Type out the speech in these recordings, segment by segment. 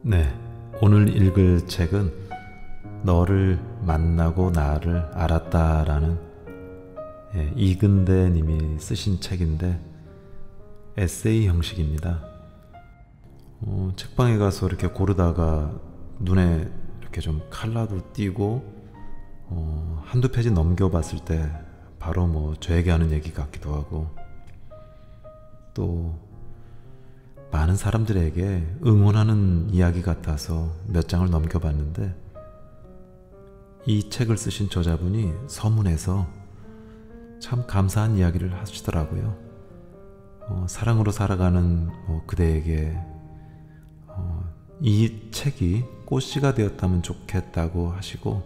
네, 오늘 읽을 책은 너를 만나고 나를 알았다라는 이근대 님이 쓰신 책인데 에세이 형식입니다. 책방에 가서 이렇게 고르다가 눈에 이렇게 좀 컬러도 띄고 한두 페이지 넘겨봤을 때 바로 저에게 하는 얘기 같기도 하고 또 많은 사람들에게 응원하는 이야기 같아서 몇 장을 넘겨봤는데 이 책을 쓰신 저자분이 서문에서 참 감사한 이야기를 하시더라고요. 사랑으로 살아가는 그대에게 이 책이 꽃씨가 되었다면 좋겠다고 하시고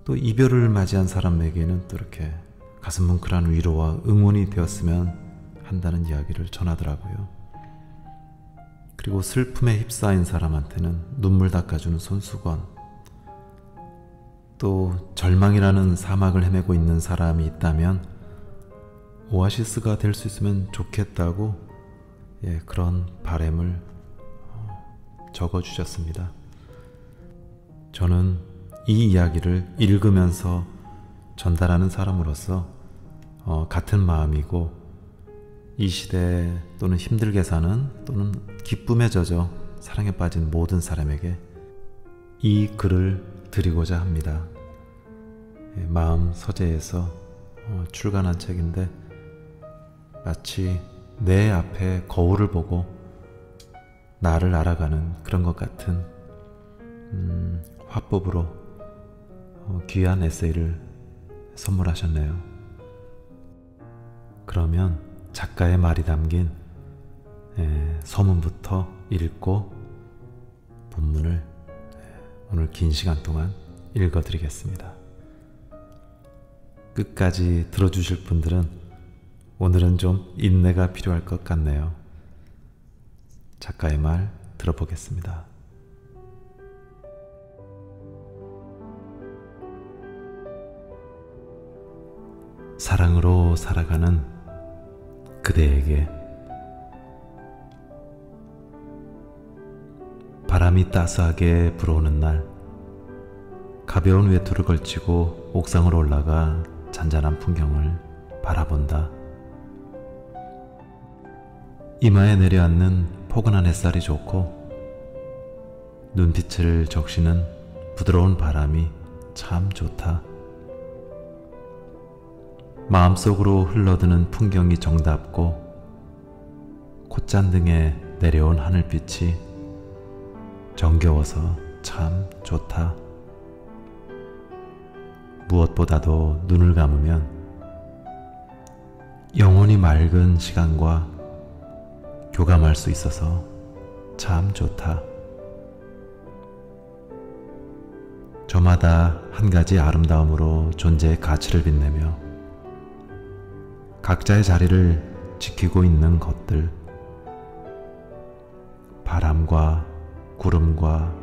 또 이별을 맞이한 사람에게는 또 이렇게 가슴 뭉클한 위로와 응원이 되었으면 한다는 이야기를 전하더라고요. 그리고 슬픔에 휩싸인 사람한테는 눈물 닦아주는 손수건, 또 절망이라는 사막을 헤매고 있는 사람이 있다면 오아시스가 될 수 있으면 좋겠다고 그런 바람을 적어주셨습니다. 저는 이 이야기를 읽으면서 전달하는 사람으로서 같은 마음이고 이 시대 또는 힘들게 사는 또는 기쁨에 젖어 사랑에 빠진 모든 사람에게 이 글을 드리고자 합니다. 마음 서재에서 출간한 책인데 마치 내 앞에 거울을 보고 나를 알아가는 그런 것 같은 화법으로 귀한 에세이를 선물하셨네요. 그러면 작가의 말이 담긴 서문부터 읽고 본문을 오늘 긴 시간 동안 읽어드리겠습니다. 끝까지 들어주실 분들은 오늘은 좀 인내가 필요할 것 같네요. 작가의 말 들어보겠습니다. 사랑으로 살아가는 그대에게 바람이 따스하게 불어오는 날 가벼운 외투를 걸치고 옥상으로 올라가 잔잔한 풍경을 바라본다. 이마에 내려앉는 포근한 햇살이 좋고 눈빛을 적시는 부드러운 바람이 참 좋다. 마음속으로 흘러드는 풍경이 정답고 콧잔등에 내려온 하늘빛이 정겨워서 참 좋다. 무엇보다도 눈을 감으면 영원히 맑은 시간과 교감할 수 있어서 참 좋다. 저마다 한 가지 아름다움으로 존재의 가치를 빛내며 각자의 자리를 지키고 있는 것들, 바람과 구름과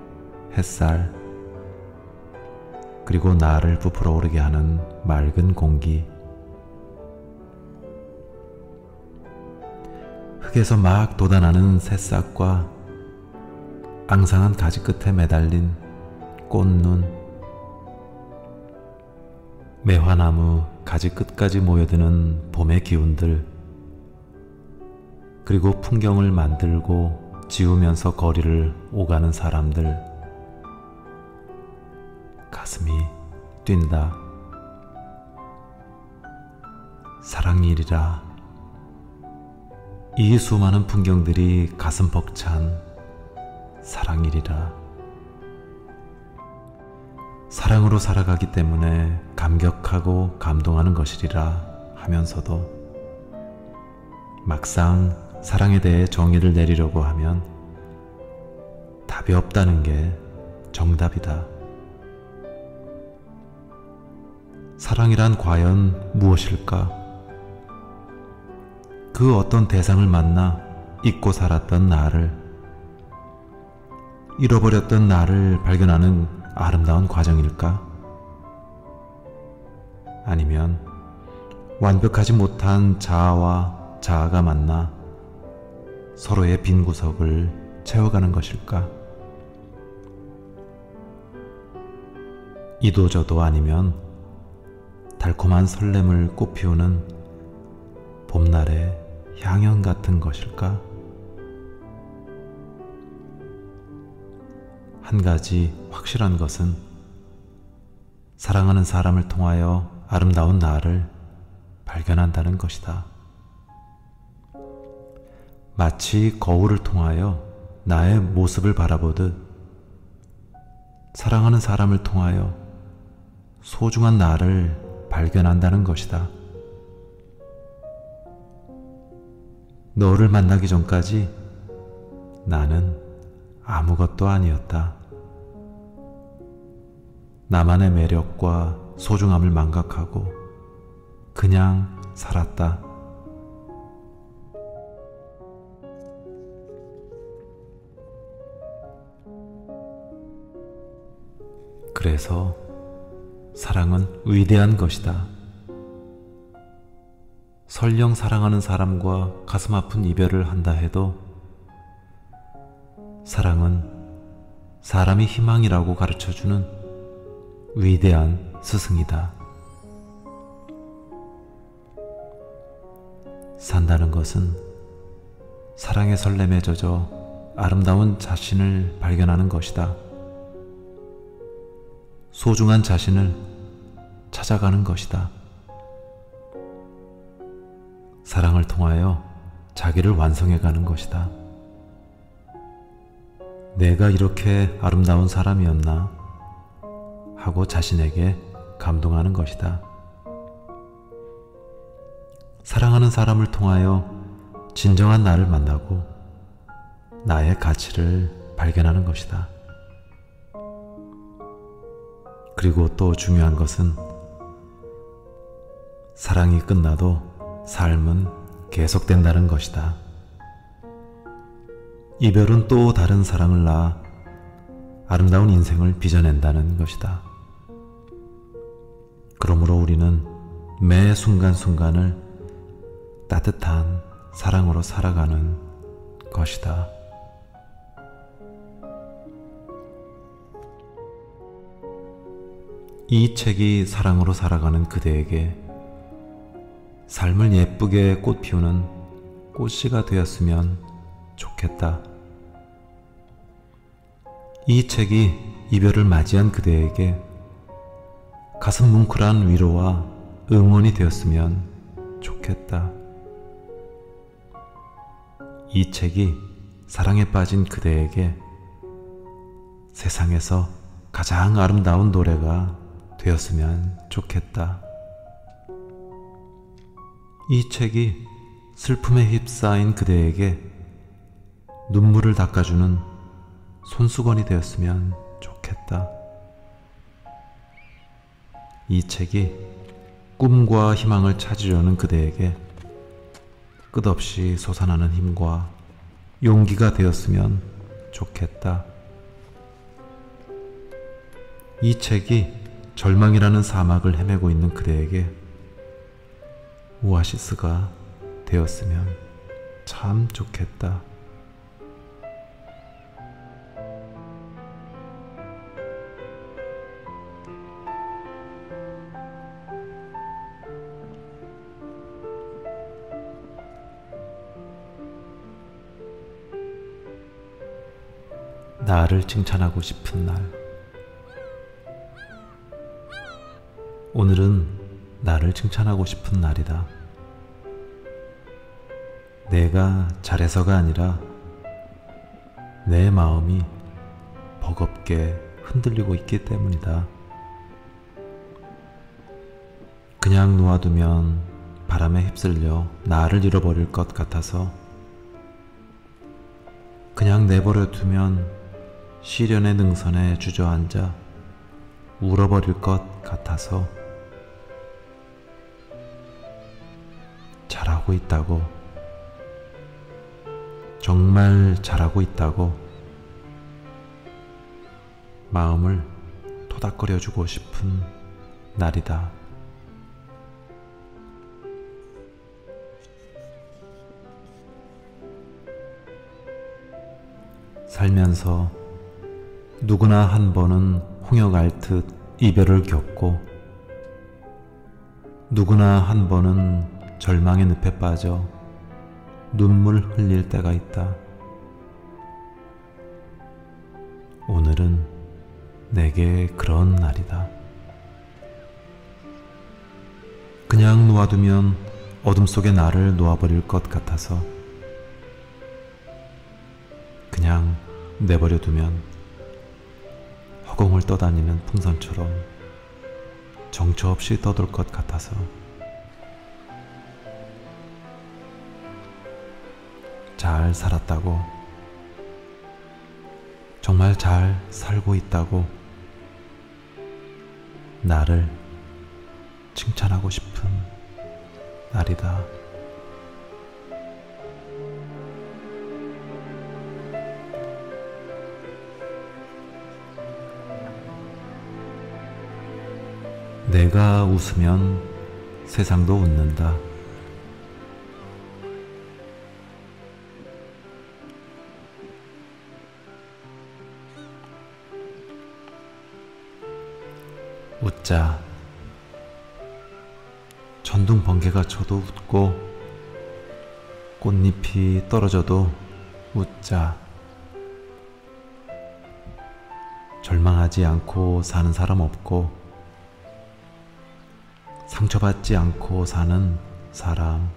햇살, 그리고 나를 부풀어 오르게 하는 맑은 공기, 흙에서 막 돋아나는 새싹과 앙상한 가지 끝에 매달린 꽃눈, 매화나무 가지 끝까지 모여드는 봄의 기운들, 그리고 풍경을 만들고 지우면서 거리를 오가는 사람들, 가슴이 뛴다. 사랑일이라. 이 수많은 풍경들이 가슴 벅찬 사랑일이라. 사랑으로 살아가기 때문에 감격하고 감동하는 것이리라 하면서도 막상 사랑에 대해 정의를 내리려고 하면 답이 없다는 게 정답이다. 사랑이란 과연 무엇일까? 그 어떤 대상을 만나 잊고 살았던 나를, 잃어버렸던 나를 발견하는 아름다운 과정일까? 아니면 완벽하지 못한 자아와 자아가 만나 서로의 빈 구석을 채워가는 것일까? 이도저도 아니면 달콤한 설렘을 꽃피우는 봄날의 향연 같은 것일까? 한 가지 확실한 것은 사랑하는 사람을 통하여 아름다운 나를 발견한다는 것이다. 마치 거울을 통하여 나의 모습을 바라보듯 사랑하는 사람을 통하여 소중한 나를 발견한다는 것이다. 너를 만나기 전까지 나는 아무것도 아니었다. 나만의 매력과 소중함을 망각하고 그냥 살았다. 그래서 사랑은 위대한 것이다. 설령 사랑하는 사람과 가슴 아픈 이별을 한다 해도 사랑은 사람이 희망이라고 가르쳐주는 위대한 스승이다. 산다는 것은 사랑의 설렘에 젖어 아름다운 자신을 발견하는 것이다. 소중한 자신을 찾아가는 것이다. 사랑을 통하여 자기를 완성해가는 것이다. 내가 이렇게 아름다운 사람이었나 하고 자신에게 감동하는 것이다. 사랑하는 사람을 통하여 진정한 나를 만나고 나의 가치를 발견하는 것이다. 그리고 또 중요한 것은 사랑이 끝나도 삶은 계속된다는 것이다. 이별은 또 다른 사랑을 낳아 아름다운 인생을 빚어낸다는 것이다. 그러므로 우리는 매 순간순간을 따뜻한 사랑으로 살아가는 것이다. 이 책이 사랑으로 살아가는 그대에게 삶을 예쁘게 꽃피우는 꽃씨가 되었으면 좋겠다. 이 책이 이별을 맞이한 그대에게 가슴 뭉클한 위로와 응원이 되었으면 좋겠다. 이 책이 사랑에 빠진 그대에게 세상에서 가장 아름다운 노래가 되었으면 좋겠다. 이 책이 슬픔에 휩싸인 그대에게 눈물을 닦아주는 손수건이 되었으면 좋겠다. 이 책이 꿈과 희망을 찾으려는 그대에게 끝없이 솟아나는 힘과 용기가 되었으면 좋겠다. 이 책이 절망이라는 사막을 헤매고 있는 그대에게 오아시스가 되었으면 참 좋겠다. 나를 칭찬하고 싶은 날. 오늘은 나를 칭찬하고 싶은 날이다. 내가 잘해서가 아니라 내 마음이 버겁게 흔들리고 있기 때문이다. 그냥 놓아두면 바람에 휩쓸려 나를 잃어버릴 것 같아서, 그냥 내버려 두면 시련의 능선에 주저앉아 울어버릴 것 같아서 잘하고 있다고, 정말 잘하고 있다고 마음을 토닥거려주고 싶은 날이다. 살면서 누구나 한 번은 홍역 앓듯 이별을 겪고 누구나 한 번은 절망의 늪에 빠져 눈물 흘릴 때가 있다. 오늘은 내게 그런 날이다. 그냥 놓아두면 어둠 속에 나를 놓아버릴 것 같아서 그냥 내버려두면 허공을 떠다니는 풍선처럼 정처 없이 떠돌 것 같아서 잘 살았다고, 정말 잘 살고 있다고 나를 칭찬하고 싶은 날이다. 내가 웃으면 세상도 웃는다. 웃자. 전둥 번개가 쳐도 웃고 꽃잎이 떨어져도 웃자. 절망하지 않고 사는 사람 없고 상처받지 않고 사는 사람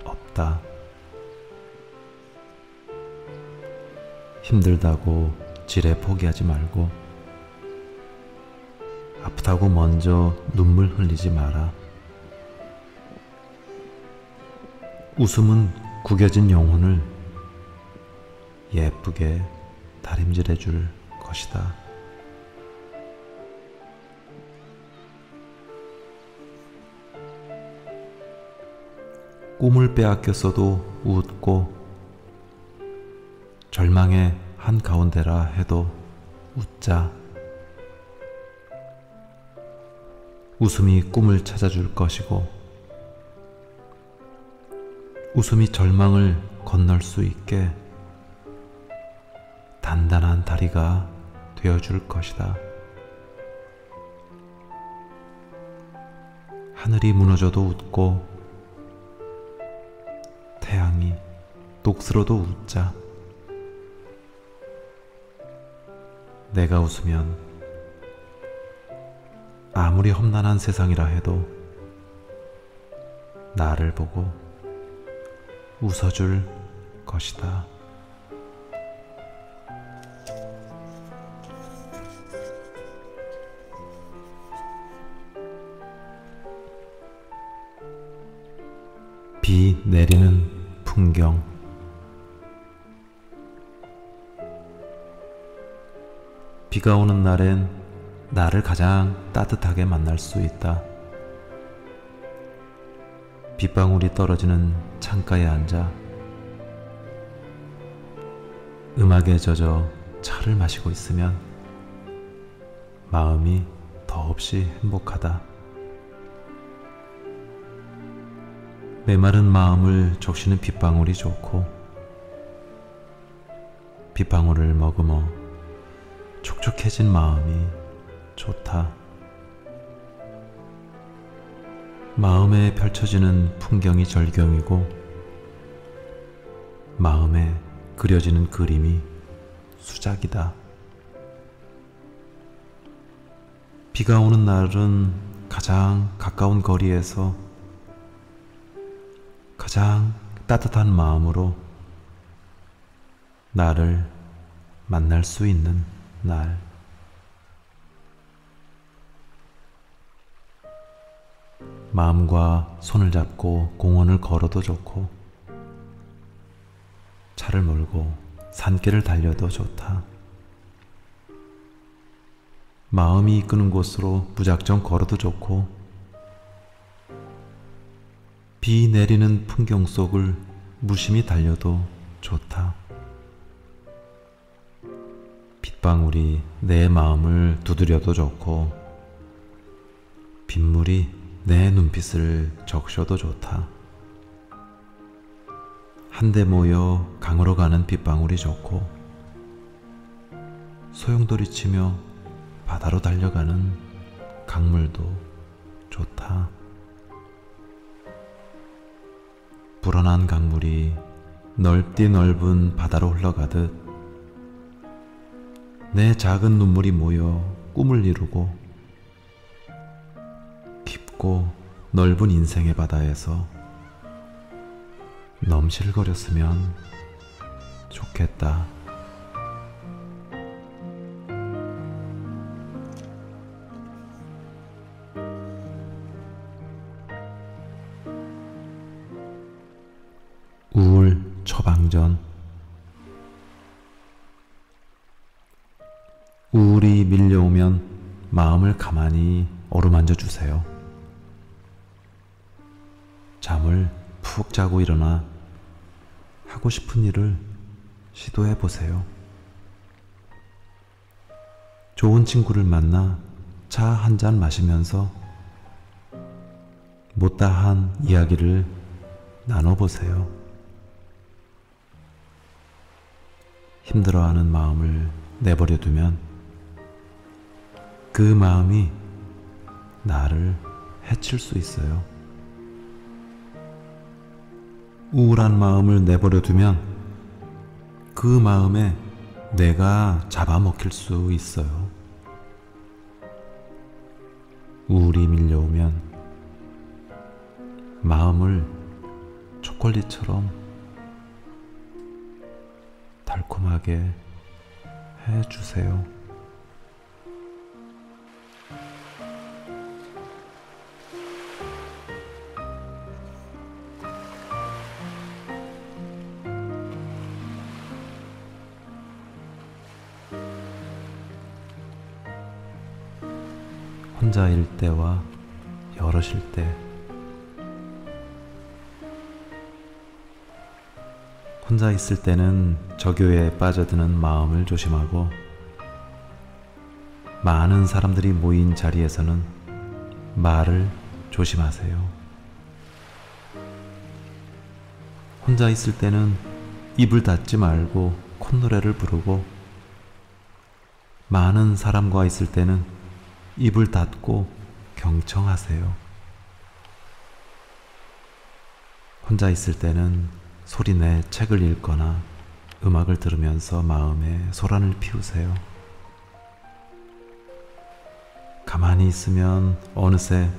없다. 힘들다고 지레 포기하지 말고 아프다고 먼저 눈물 흘리지 마라. 웃음은 구겨진 영혼을 예쁘게 다림질해 줄 것이다. 꿈을 빼앗겼어도 웃고 절망의 한가운데라 해도 웃자. 웃음이 꿈을 찾아줄 것이고 웃음이 절망을 건널 수 있게 단단한 다리가 되어줄 것이다. 하늘이 무너져도 웃고 태양이 녹슬어도 웃자. 내가 웃으면 아무리 험난한 세상이라 해도 나를 보고 웃어줄 것이다. 비 내리는 풍경. 비가 오는 날엔 나를 가장 따뜻하게 만날 수 있다. 빗방울이 떨어지는 창가에 앉아 음악에 젖어 차를 마시고 있으면 마음이 더없이 행복하다. 메마른 마음을 적시는 빗방울이 좋고 빗방울을 머금어 촉촉해진 마음이 좋다. 마음에 펼쳐지는 풍경이 절경이고 마음에 그려지는 그림이 수작이다. 비가 오는 날은 가장 가까운 거리에서 가장 따뜻한 마음으로 나를 만날 수 있는 날. 마음과 손을 잡고 공원을 걸어도 좋고 차를 몰고 산길을 달려도 좋다. 마음이 이끄는 곳으로 무작정 걸어도 좋고 비 내리는 풍경 속을 무심히 달려도 좋다. 빗방울이 내 마음을 두드려도 좋고 빗물이 내 눈빛을 적셔도 좋다. 한데 모여 강으로 가는 빗방울이 좋고 소용돌이치며 바다로 달려가는 강물도 좋다. 불어난 강물이 넓디 넓은 바다로 흘러가듯 내 작은 눈물이 모여 꿈을 이루고 깊고 넓은 인생의 바다에서 넘실거렸으면 좋겠다. 우울 처방전. 우울이 밀려오면 마음을 가만히 어루만져 주세요. 잠을 푹 자고 일어나 하고 싶은 일을 시도해 보세요. 좋은 친구를 만나 차 한 잔 마시면서 못다한 이야기를 나눠보세요. 힘들어하는 마음을 내버려 두면 그 마음이 나를 해칠 수 있어요. 우울한 마음을 내버려 두면 그 마음에 내가 잡아먹힐 수 있어요. 우울이 밀려오면 마음을 초콜릿처럼 달콤하게 해주세요. 혼자일 때와 여럿일 때. 혼자 있을 때는 저교에 빠져드는 마음을 조심하고, 많은 사람들이 모인 자리에서는 말을 조심하세요. 혼자 있을 때는 입을 닫지 말고 콧노래를 부르고, 많은 사람과 있을 때는 입을 닫고 경청하세요. 혼자 있을 때는 소리내 책을 읽거나 음악을 들으면서 마음에 소란을 피우세요. 가만히 있으면 어느새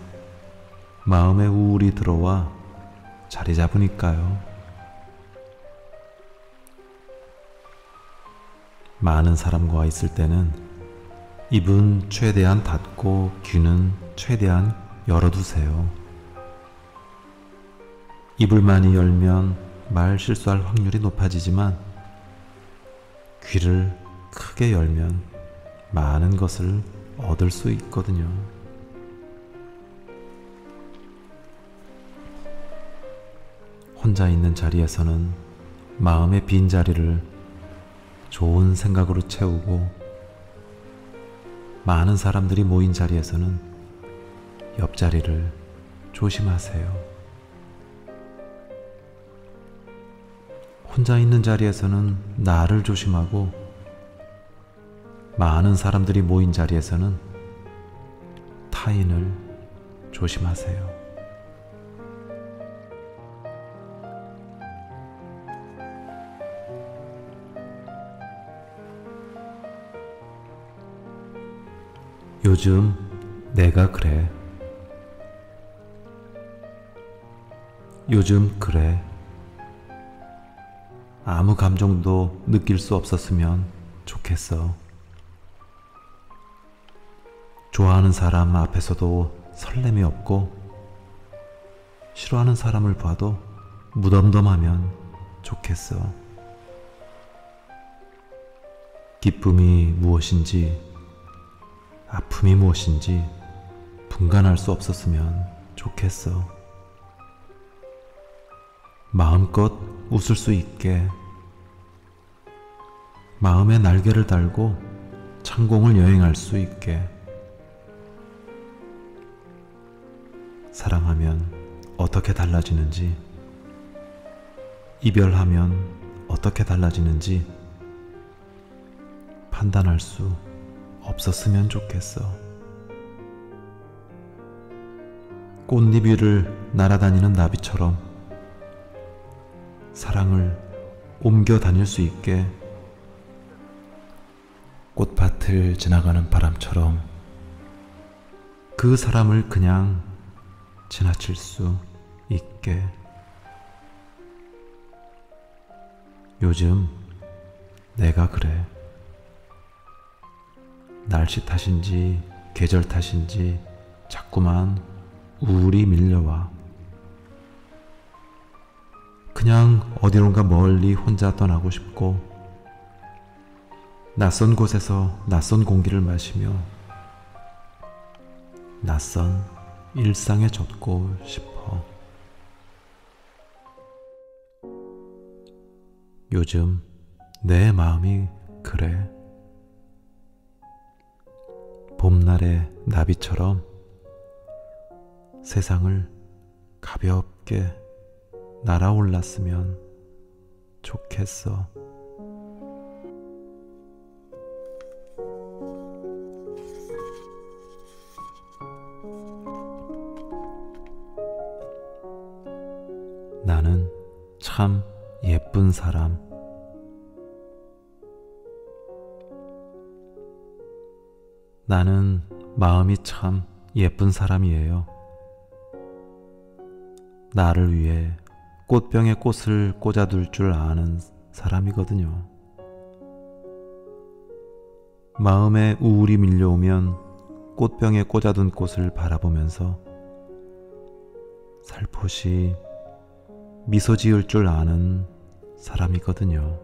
마음에 우울이 들어와 자리 잡으니까요. 많은 사람과 있을 때는 입은 최대한 닫고 귀는 최대한 열어두세요. 입을 많이 열면 말 실수할 확률이 높아지지만, 귀를 크게 열면 많은 것을 얻을 수 있거든요. 혼자 있는 자리에서는 마음의 빈자리를 좋은 생각으로 채우고, 많은 사람들이 모인 자리에서는 옆자리를 조심하세요. 혼자 있는 자리에서는 나를 조심하고, 많은 사람들이 모인 자리에서는 타인을 조심하세요. 요즘 내가 그래. 요즘 그래. 아무 감정도 느낄 수 없었으면 좋겠어. 좋아하는 사람 앞에서도 설렘이 없고, 싫어하는 사람을 봐도 무덤덤하면 좋겠어. 기쁨이 무엇인지, 아픔이 무엇인지 분간할 수 없었으면 좋겠어. 마음껏 웃을 수 있게, 마음에 날개를 달고 창공을 여행할 수 있게. 사랑하면 어떻게 달라지는지, 이별하면 어떻게 달라지는지 판단할 수 없었으면 좋겠어. 꽃잎 위를 날아다니는 나비처럼 사랑을 옮겨 다닐 수 있게, 꽃밭을 지나가는 바람처럼 그 사람을 그냥 지나칠 수 있게. 요즘 내가 그래. 날씨 탓인지 계절 탓인지 자꾸만 우울이 밀려와. 그냥 어디론가 멀리 혼자 떠나고 싶고, 낯선 곳에서 낯선 공기를 마시며 낯선 일상에 젖고 싶어. 요즘 내 마음이 그래. 봄날의 나비처럼 세상을 가볍게 날아올랐으면 좋겠어. 나는 참 예쁜 사람. 나는 마음이 참 예쁜 사람이에요. 나를 위해 꽃병에 꽃을 꽂아둘 줄 아는 사람이거든요. 마음에 우울이 밀려오면 꽃병에 꽂아둔 꽃을 바라보면서 살포시 미소 지을 줄 아는 사람이거든요.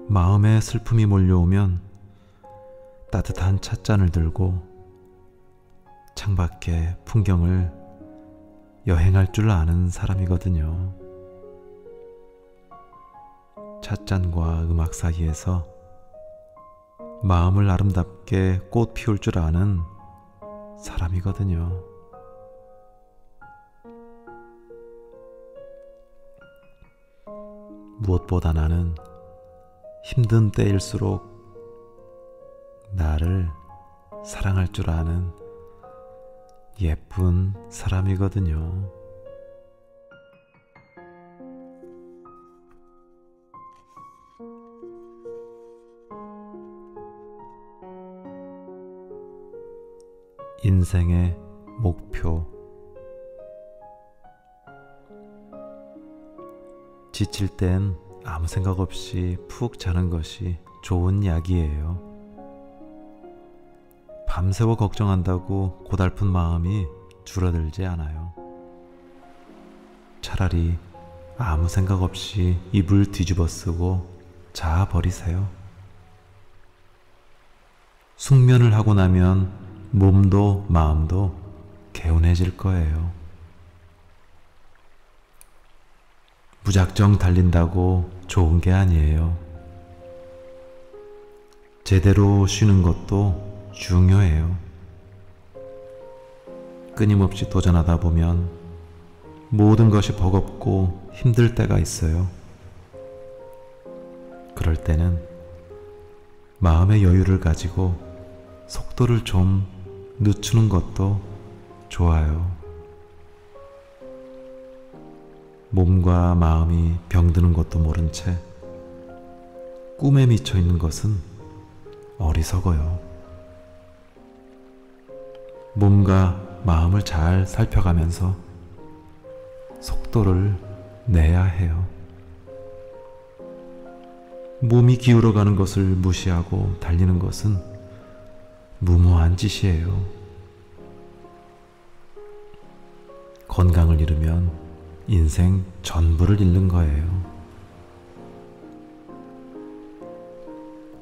마음에 슬픔이 몰려오면 따뜻한 찻잔을 들고 창밖의 풍경을 여행할 줄 아는 사람이거든요. 찻잔과 음악 사이에서 마음을 아름답게 꽃 피울 줄 아는 사람이거든요. 무엇보다 나는 힘든 때일수록 나를 사랑할 줄 아는 예쁜 사람이거든요. 인생의 목표. 지칠 땐 아무 생각 없이 푹 자는 것이 좋은 약이에요. 밤새워 걱정한다고 고달픈 마음이 줄어들지 않아요. 차라리 아무 생각 없이 이불 뒤집어 쓰고 자버리세요. 숙면을 하고 나면 몸도 마음도 개운해질 거예요. 무작정 달린다고 좋은 게 아니에요. 제대로 쉬는 것도 중요해요. 끊임없이 도전하다 보면 모든 것이 버겁고 힘들 때가 있어요. 그럴 때는 마음의 여유를 가지고 속도를 좀 늦추는 것도 좋아요. 몸과 마음이 병드는 것도 모른 채 꿈에 미쳐 있는 것은 어리석어요. 몸과 마음을 잘 살펴가면서 속도를 내야 해요. 몸이 기울어가는 것을 무시하고 달리는 것은 무모한 짓이에요. 건강을 잃으면 인생 전부를 잃는 거예요.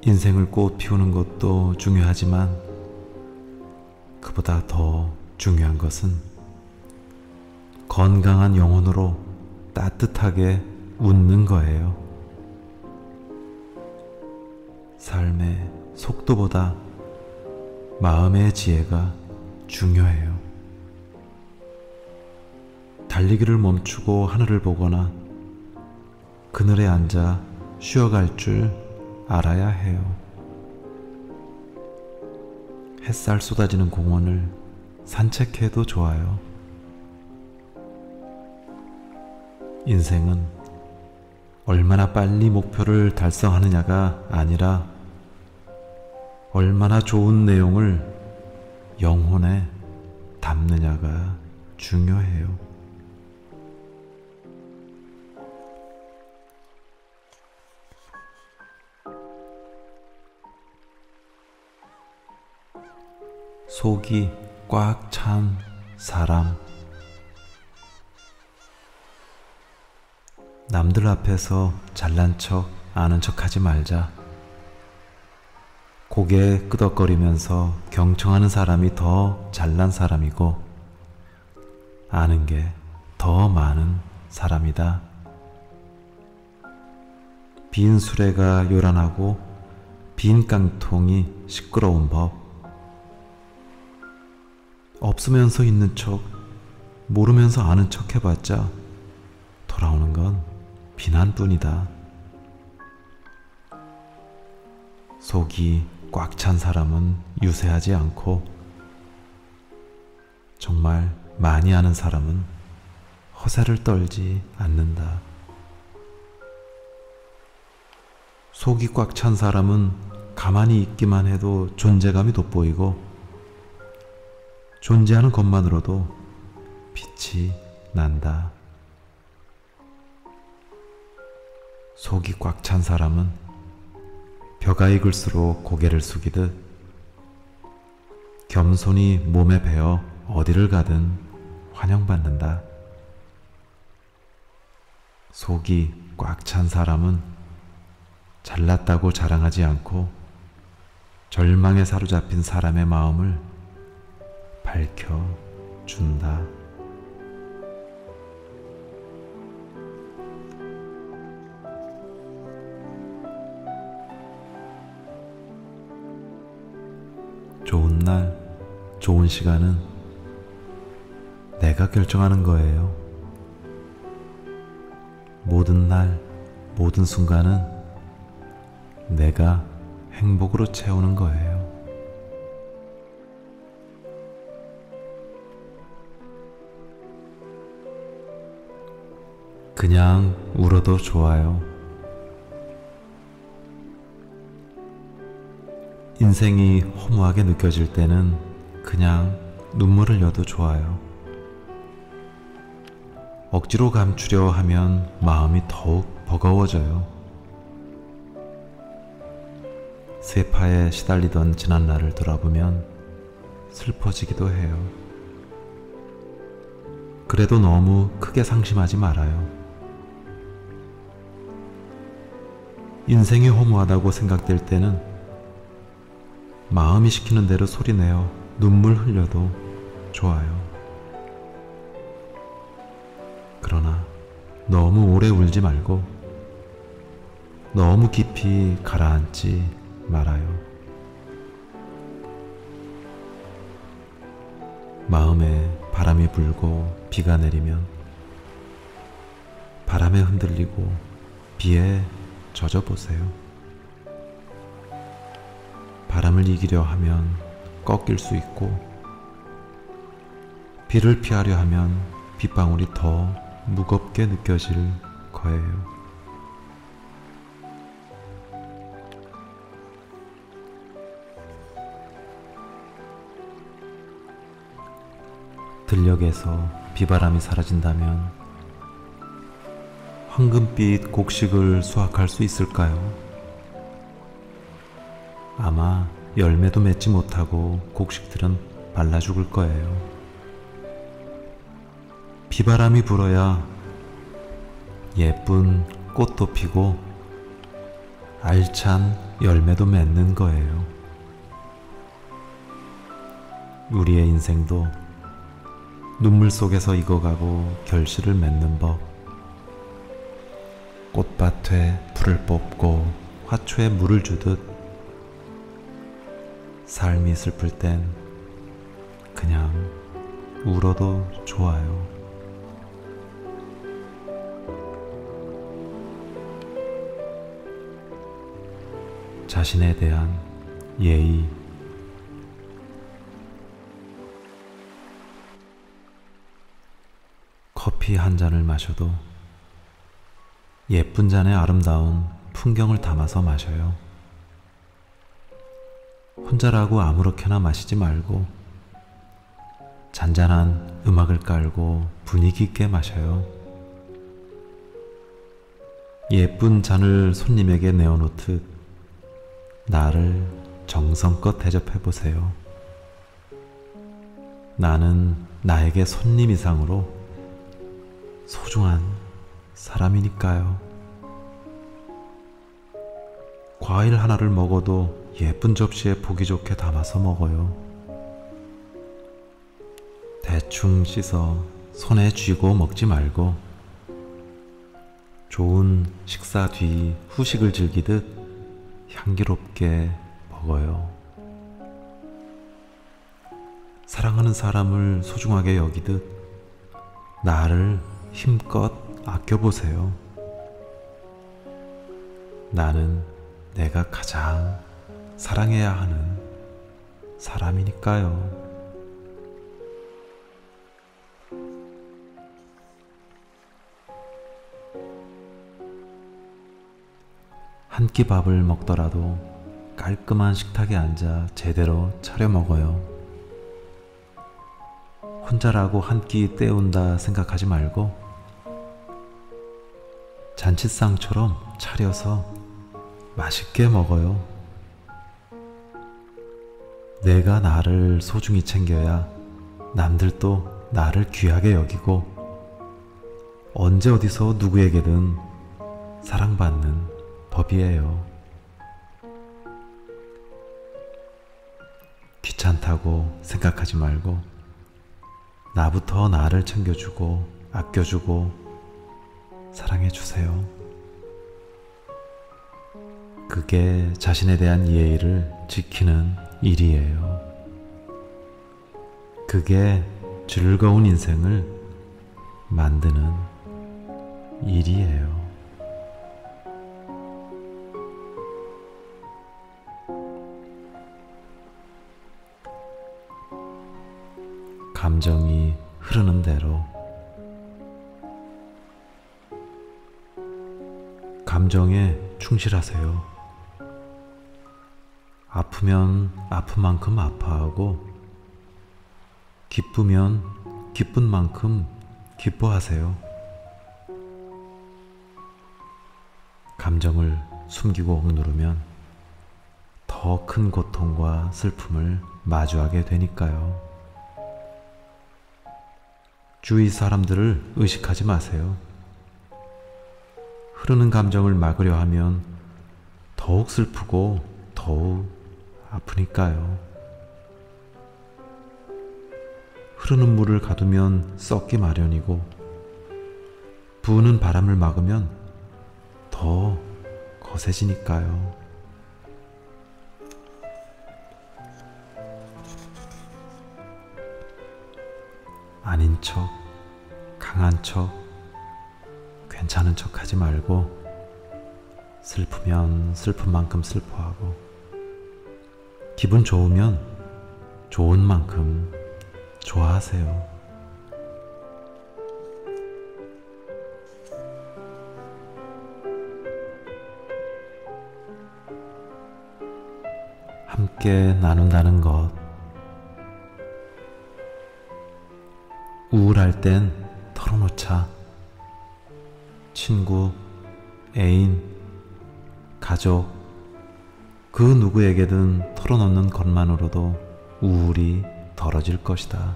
인생을 꽃 피우는 것도 중요하지만 그보다 더 중요한 것은 건강한 영혼으로 따뜻하게 웃는 거예요. 삶의 속도보다 마음의 지혜가 중요해요. 달리기를 멈추고 하늘을 보거나 그늘에 앉아 쉬어갈 줄 알아야 해요. 햇살 쏟아지는 공원을 산책해도 좋아요. 인생은 얼마나 빨리 목표를 달성하느냐가 아니라 얼마나 좋은 내용을 영혼에 담느냐가 중요해요. 속이 꽉 찬 사람. 남들 앞에서 잘난 척, 아는 척 하지 말자. 고개 끄덕거리면서 경청하는 사람이 더 잘난 사람이고, 아는 게 더 많은 사람이다. 빈 수레가 요란하고 빈 깡통이 시끄러운 법. 없으면서 있는 척, 모르면서 아는 척 해봤자 돌아오는 건 비난뿐이다. 속이 꽉 찬 사람은 유세하지 않고, 정말 많이 아는 사람은 허세를 떨지 않는다. 속이 꽉 찬 사람은 가만히 있기만 해도 존재감이 돋보이고, 존재하는 것만으로도 빛이 난다. 속이 꽉 찬 사람은 벼가 익을수록 고개를 숙이듯 겸손히 몸에 배어 어디를 가든 환영받는다. 속이 꽉 찬 사람은 잘났다고 자랑하지 않고 절망에 사로잡힌 사람의 마음을 밝혀준다. 좋은 날, 좋은 시간은 내가 결정하는 거예요. 모든 날, 모든 순간은 내가 행복으로 채우는 거예요. 그냥 울어도 좋아요. 인생이 허무하게 느껴질 때는 그냥 눈물을 흘려도 좋아요. 억지로 감추려 하면 마음이 더욱 버거워져요. 쇠파에 시달리던 지난날을 돌아보면 슬퍼지기도 해요. 그래도 너무 크게 상심하지 말아요. 인생이 허무하다고 생각될 때는 마음이 시키는 대로 소리내어 눈물 흘려도 좋아요. 그러나 너무 오래 울지 말고 너무 깊이 가라앉지 말아요. 마음에 바람이 불고 비가 내리면 바람에 흔들리고 비에 젖어 보세요. 바람을 이기려 하면 꺾일 수 있고, 비를 피하려 하면 빗방울이 더 무겁게 느껴질 거예요. 들녘에서 비바람이 사라진다면 황금빛 곡식을 수확할 수 있을까요? 아마 열매도 맺지 못하고 곡식들은 말라 죽을 거예요. 비바람이 불어야 예쁜 꽃도 피고 알찬 열매도 맺는 거예요. 우리의 인생도 눈물 속에서 익어가고 결실을 맺는 법. 꽃밭에 풀을 뽑고 화초에 물을 주듯 삶이 슬플 땐 그냥 울어도 좋아요. 자신에 대한 예의. 커피 한 잔을 마셔도 예쁜 잔에 아름다운 풍경을 담아서 마셔요. 혼자라고 아무렇게나 마시지 말고 잔잔한 음악을 깔고 분위기 있게 마셔요. 예쁜 잔을 손님에게 내어놓듯 나를 정성껏 대접해 보세요. 나는 나에게 손님 이상으로 소중한 사람이니까요. 과일 하나를 먹어도 예쁜 접시에 보기 좋게 담아서 먹어요. 대충 씻어 손에 쥐고 먹지 말고 좋은 식사 뒤 후식을 즐기듯 향기롭게 먹어요. 사랑하는 사람을 소중하게 여기듯 나를 힘껏 아껴보세요. 나는 내가 가장 사랑해야 하는 사람이니까요. 한 끼 밥을 먹더라도 깔끔한 식탁에 앉아 제대로 차려 먹어요. 혼자라고 한 끼 때운다 생각하지 말고 잔치상처럼 차려서 맛있게 먹어요. 내가 나를 소중히 챙겨야 남들도 나를 귀하게 여기고 언제 어디서 누구에게든 사랑받는 법이에요. 귀찮다고 생각하지 말고 나부터 나를 챙겨주고 아껴주고 사랑해주세요. 그게 자신에 대한 예의를 지키는 일이에요. 그게 즐거운 인생을 만드는 일이에요. 감정이 흐르는 대로 감정에 충실하세요. 아프면 아픈 만큼 아파하고 기쁘면 기쁜 만큼 기뻐하세요. 감정을 숨기고 억누르면 더 큰 고통과 슬픔을 마주하게 되니까요. 주위 사람들을 의식하지 마세요. 흐르는 감정을 막으려 하면 더욱 슬프고 더욱 아프니까요. 흐르는 물을 가두면 썩기 마련이고 부는 바람을 막으면 더 거세지니까요. 아닌 척, 강한 척, 괜찮은 척 하지 말고 슬프면 슬픈 만큼 슬퍼하고 기분 좋으면 좋은 만큼 좋아하세요. 함께 나눈다는 것, 우울할 땐 털어놓자. 친구, 애인, 가족, 그 누구에게든 털어놓는 것만으로도 우울이 덜어질 것이다.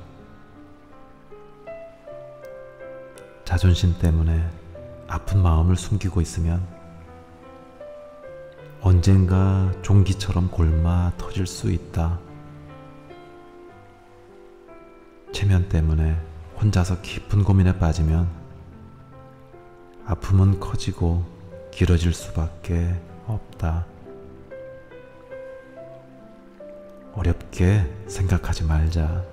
자존심 때문에 아픈 마음을 숨기고 있으면 언젠가 종기처럼 골마 터질 수 있다. 체면 때문에 혼자서 깊은 고민에 빠지면 아픔은 커지고 길어질 수밖에 없다. 어렵게 생각하지 말자.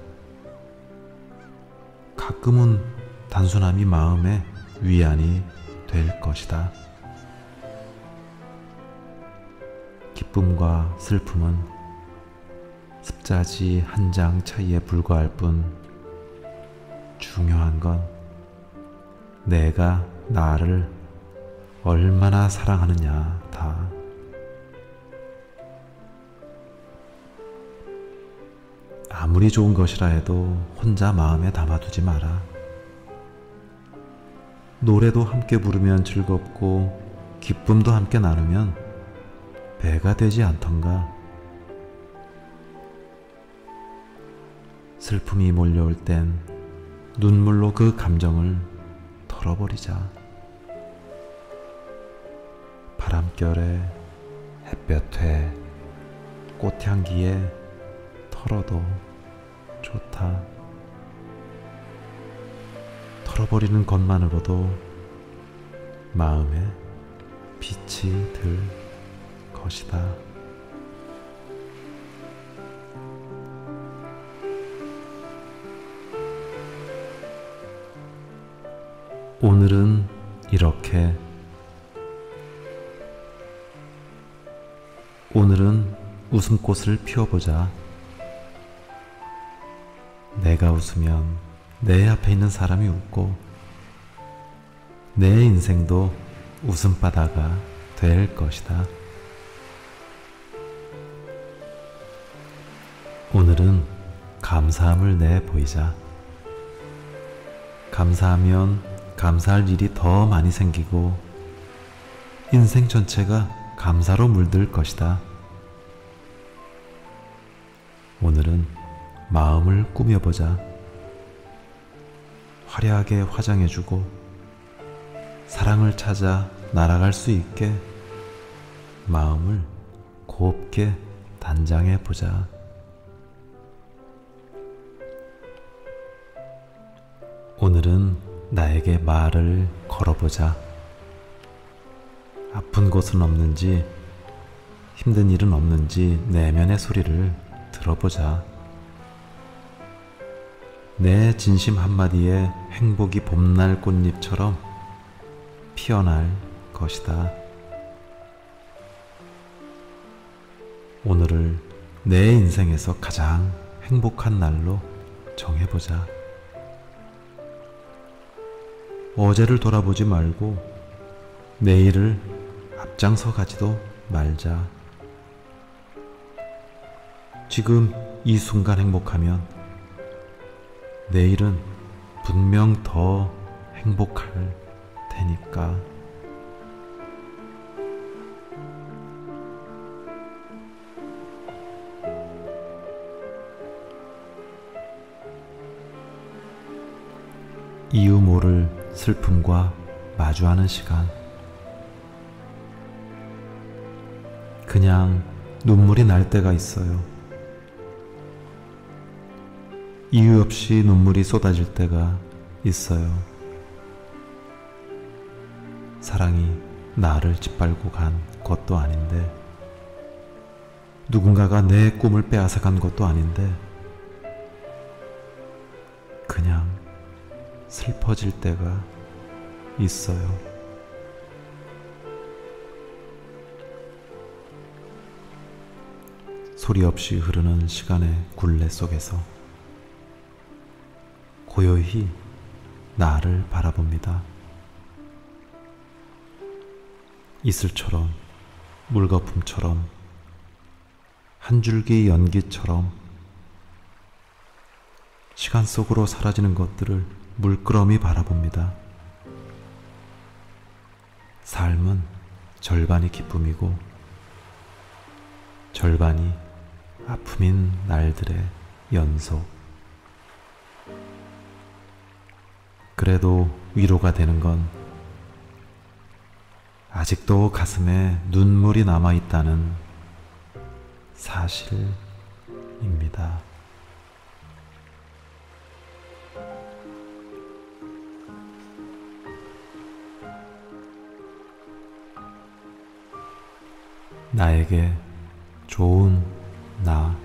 가끔은 단순함이 마음의 위안이 될 것이다. 기쁨과 슬픔은 습자지 한 장 차이에 불과할 뿐 중요한 건 내가 나를 얼마나 사랑하느냐 다. 아무리 좋은 것이라 해도 혼자 마음에 담아두지 마라. 노래도 함께 부르면 즐겁고 기쁨도 함께 나누면 배가 되지 않던가. 슬픔이 몰려올 땐 눈물로 그 감정을 털어버리자. 바람결에 햇볕에 꽃향기에 털어도 좋다. 털어버리는 것만으로도 마음에 빛이 들 것이다. 오늘은 이렇게. 오늘은 웃음꽃을 피워보자. 내가 웃으면 내 앞에 있는 사람이 웃고 내 인생도 웃음바다가 될 것이다. 오늘은 감사함을 내보이자. 감사하면 감사할 일이 더 많이 생기고 인생 전체가 감사로 물들 것이다. 오늘은 마음을 꾸며보자. 화려하게 화장해주고 사랑을 찾아 날아갈 수 있게 마음을 곱게 단장해보자. 오늘은 나에게 말을 걸어보자. 아픈 곳은 없는지 힘든 일은 없는지 내면의 소리를 들어보자. 내 진심 한마디에 행복이 봄날 꽃잎처럼 피어날 것이다. 오늘을 내 인생에서 가장 행복한 날로 정해보자. 어제를 돌아보지 말고 내일을 앞장서 가지도 말자. 지금 이 순간 행복하면 내일은 분명 더 행복할 테니까. 이유 모를 슬픔과 마주하는 시간. 그냥 눈물이 날 때가 있어요. 이유 없이 눈물이 쏟아질 때가 있어요. 사랑이 나를 짓밟고 간 것도 아닌데, 누군가가 내 꿈을 빼앗아간 것도 아닌데, 그냥 슬퍼질 때가 있어요. 소리 없이 흐르는 시간의 굴레 속에서 고요히 나를 바라봅니다. 이슬처럼, 물거품처럼, 한 줄기 연기처럼 시간 속으로 사라지는 것들을 물끄러미 바라봅니다. 삶은 절반이 기쁨이고 절반이 아픔인 날들의 연속. 그래도 위로가 되는 건 아직도 가슴에 눈물이 남아있다는 사실입니다. 나에게 좋은 나.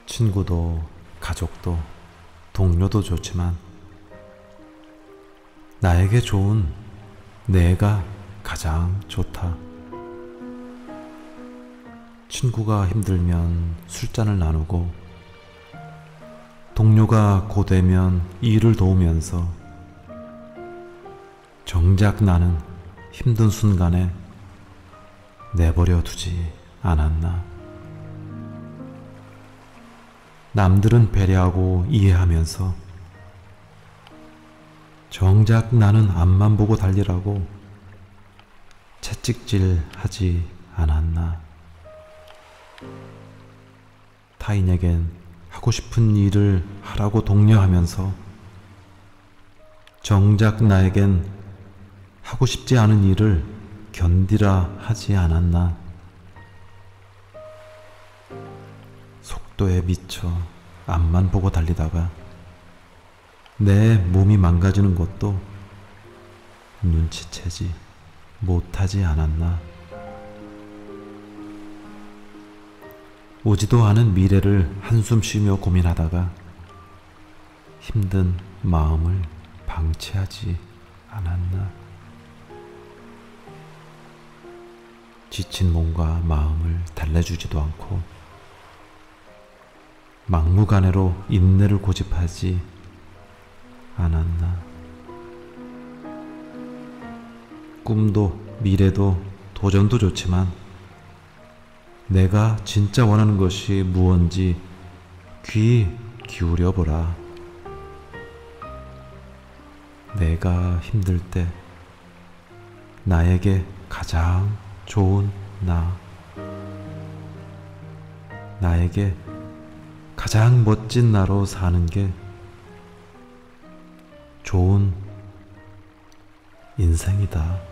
친구도 가족도 동료도 좋지만 나에게 좋은 내가 가장 좋다. 친구가 힘들면 술잔을 나누고, 동료가 고되면 일을 도우면서, 정작 나는 힘든 순간에 내버려 두지 않았나. 남들은 배려하고 이해하면서, 정작 나는 앞만 보고 달리라고 채찍질 하지 않았나. 타인에겐 하고 싶은 일을 하라고 독려하면서, 정작 나에겐 하고 싶지 않은 일을 견디라 하지 않았나. 속도에 미쳐 앞만 보고 달리다가 내 몸이 망가지는 것도 눈치채지 못하지 않았나. 오지도 않은 미래를 한숨 쉬며 고민하다가 힘든 마음을 방치하지 않았나. 지친 몸과 마음을 달래주지도 않고 막무가내로 인내를 고집하지 않았나. 꿈도 미래도 도전도 좋지만 내가 진짜 원하는 것이 무언지 귀 기울여 보라. 내가 힘들 때 나에게 가장 좋은 나, 나에게 가장 멋진 나로 사는 게 좋은 인생이다.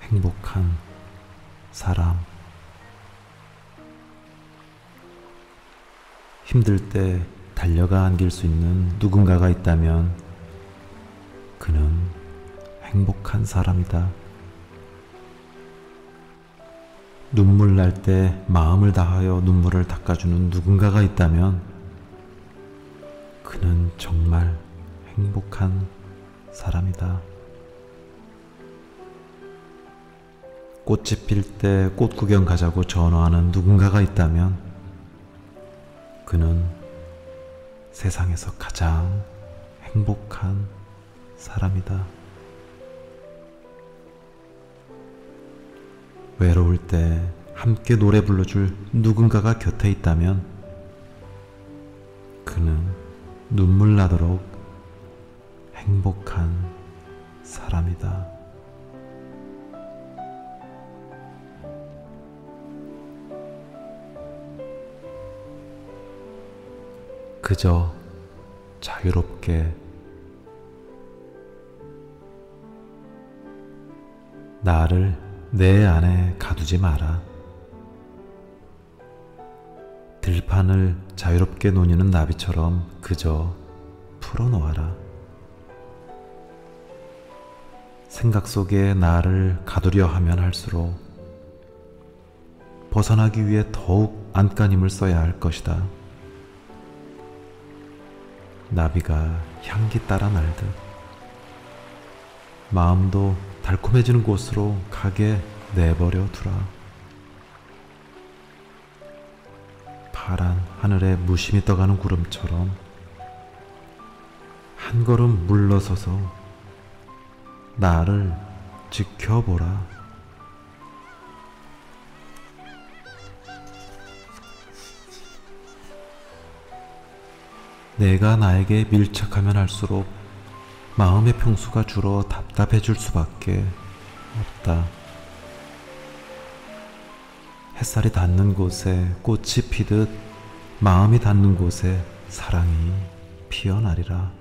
행복한 사람. 힘들 때 달려가 안길 수 있는 누군가가 있다면 그는 행복한 사람이다. 눈물 날 때 마음을 다하여 눈물을 닦아주는 누군가가 있다면 그는 정말 행복한 사람이다. 꽃이 필 때 꽃 구경 가자고 전화하는 누군가가 있다면 그는 세상에서 가장 행복한 사람이다. 외로울 때 함께 노래 불러줄 누군가가 곁에 있다면 그는 눈물 나도록 행복한 사람이다. 그저 자유롭게 나를 내 안에 가두지 마라. 들판을 자유롭게 노니는 나비처럼 그저 풀어놓아라. 생각 속에 나를 가두려 하면 할수록 벗어나기 위해 더욱 안간힘을 써야 할 것이다. 나비가 향기 따라 날듯 마음도 달콤해지는 곳으로 가게 내버려 두라. 파란 하늘에 무심히 떠가는 구름처럼 한 걸음 물러서서 나를 지켜보라. 내가 나에게 밀착하면 할수록 마음의 평수가 줄어 답답해질 수밖에 없다. 햇살이 닿는 곳에 꽃이 피듯 마음이 닿는 곳에 사랑이 피어나리라.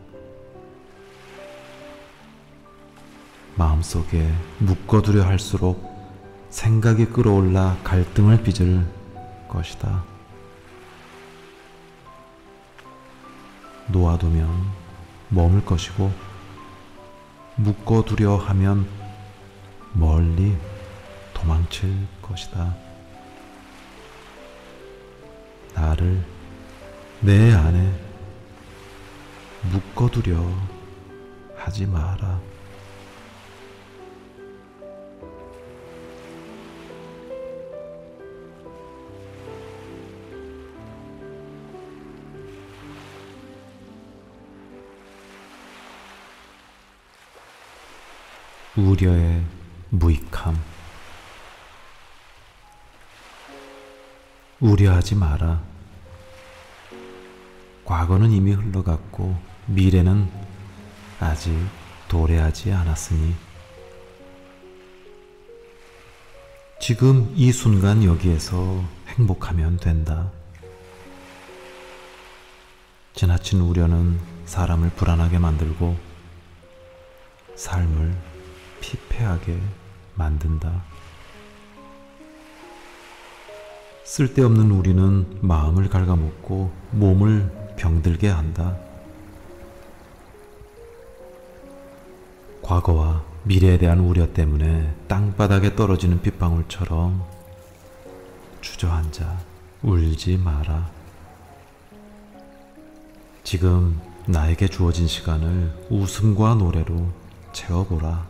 마음속에 묶어두려 할수록 생각이 끌어올라 갈등을 빚을 것이다. 놓아두면 머물 것이고 묶어두려 하면 멀리 도망칠 것이다. 나를 내 안에 묶어두려 하지 마라. 우려의 무익함. 우려하지 마라. 과거는 이미 흘러갔고 미래는 아직 도래하지 않았으니 지금 이 순간 여기에서 행복하면 된다. 지나친 우려는 사람을 불안하게 만들고 삶을 피폐하게 만든다. 쓸데없는 우리는 마음을 갉아먹고 몸을 병들게 한다. 과거와 미래에 대한 우려 때문에 땅바닥에 떨어지는 빗방울처럼 주저앉아 울지 마라. 지금 나에게 주어진 시간을 웃음과 노래로 채워보라.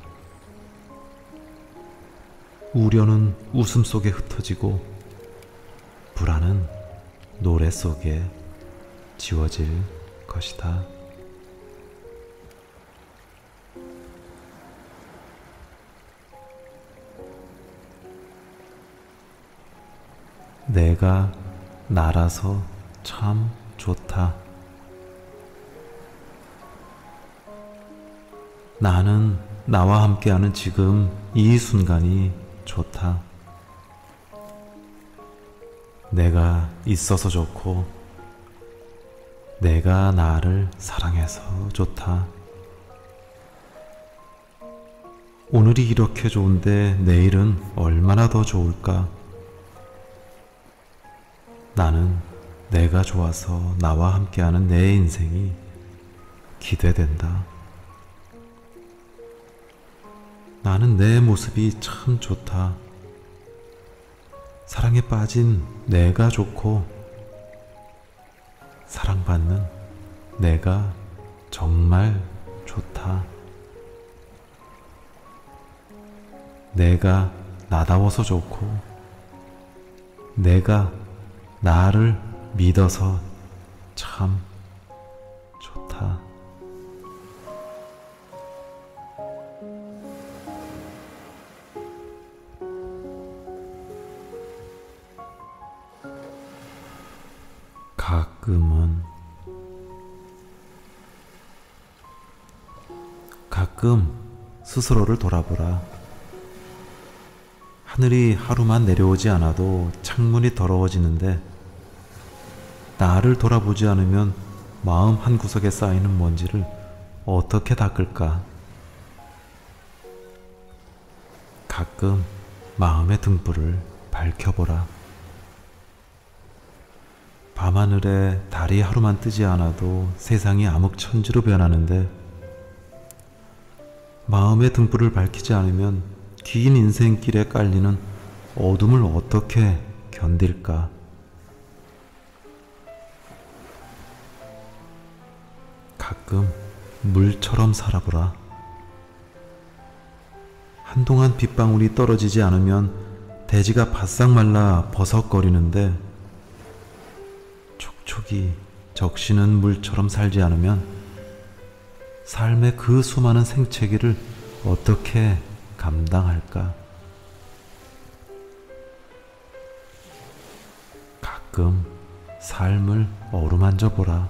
우려는 웃음 속에 흩어지고 불안은 노래 속에 지워질 것이다. 내가 나라서 참 좋다. 나는 나와 함께하는 지금 이 순간이 좋다. 내가 있어서 좋고 내가 나를 사랑해서 좋다. 오늘이 이렇게 좋은데 내일은 얼마나 더 좋을까? 나는 내가 좋아서 나와 함께하는 내 인생이 기대된다. 나는 내 모습이 참 좋다. 사랑에 빠진 내가 좋고 사랑받는 내가 정말 좋다. 내가 나다워서 좋고 내가 나를 믿어서 참 좋다. 가끔 스스로를 돌아보라. 하늘이 하루만 내려오지 않아도 창문이 더러워지는데 나를 돌아보지 않으면 마음 한구석에 쌓이는 먼지를 어떻게 닦을까? 가끔 마음의 등불을 밝혀보라. 밤하늘에 달이 하루만 뜨지 않아도 세상이 암흑천지로 변하는데 마음의 등불을 밝히지 않으면 긴 인생길에 깔리는 어둠을 어떻게 견딜까? 가끔 물처럼 살아보라. 한동안 빗방울이 떨어지지 않으면 대지가 바싹 말라 버석거리는데 촉촉이 적시는 물처럼 살지 않으면 삶의 그 수많은 생채기를 어떻게 감당할까? 가끔 삶을 어루만져 보라.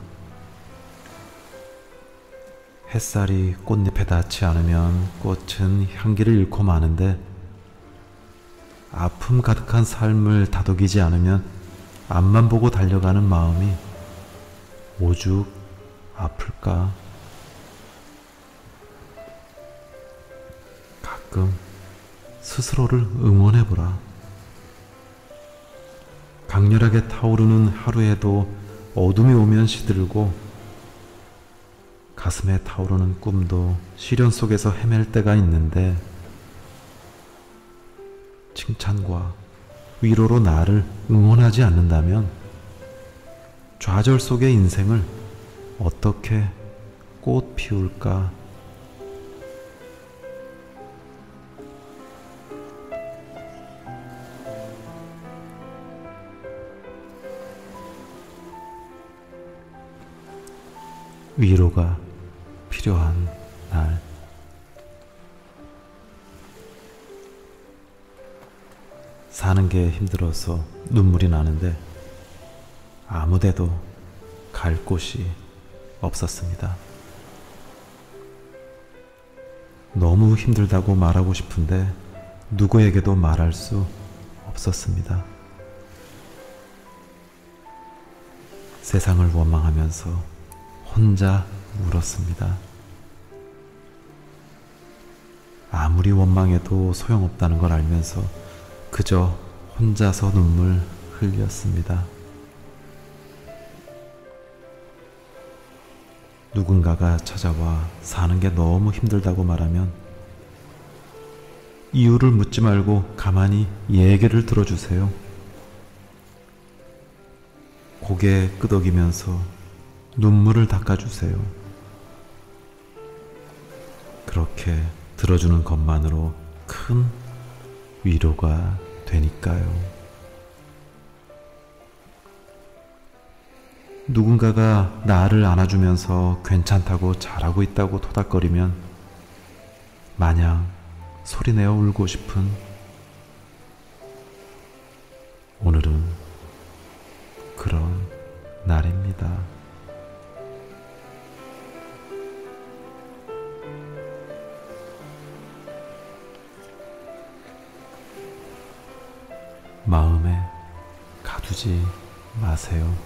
햇살이 꽃잎에 닿지 않으면 꽃은 향기를 잃고 마는데 아픔 가득한 삶을 다독이지 않으면 앞만 보고 달려가는 마음이 오죽 아플까? 가끔 스스로를 응원해보라. 강렬하게 타오르는 하루에도 어둠이 오면 시들고 가슴에 타오르는 꿈도 시련 속에서 헤맬 때가 있는데 칭찬과 위로로 나를 응원하지 않는다면 좌절 속의 인생을 어떻게 꽃 피울까? 위로가 필요한 날. 사는 게 힘들어서 눈물이 나는데 아무데도 갈 곳이 없었습니다. 너무 힘들다고 말하고 싶은데 누구에게도 말할 수 없었습니다. 세상을 원망하면서 혼자 울었습니다. 아무리 원망해도 소용없다는 걸 알면서 그저 혼자서 눈물 흘렸습니다. 누군가가 찾아와 사는 게 너무 힘들다고 말하면 이유를 묻지 말고 가만히 얘기를 들어주세요. 고개 끄덕이면서 눈물을 닦아주세요. 그렇게 들어주는 것만으로 큰 위로가 되니까요. 누군가가 나를 안아주면서 괜찮다고 잘하고 있다고 토닥거리면 마냥 소리내어 울고 싶은 오늘은 그런 날입니다. 마음에 가두지 마세요.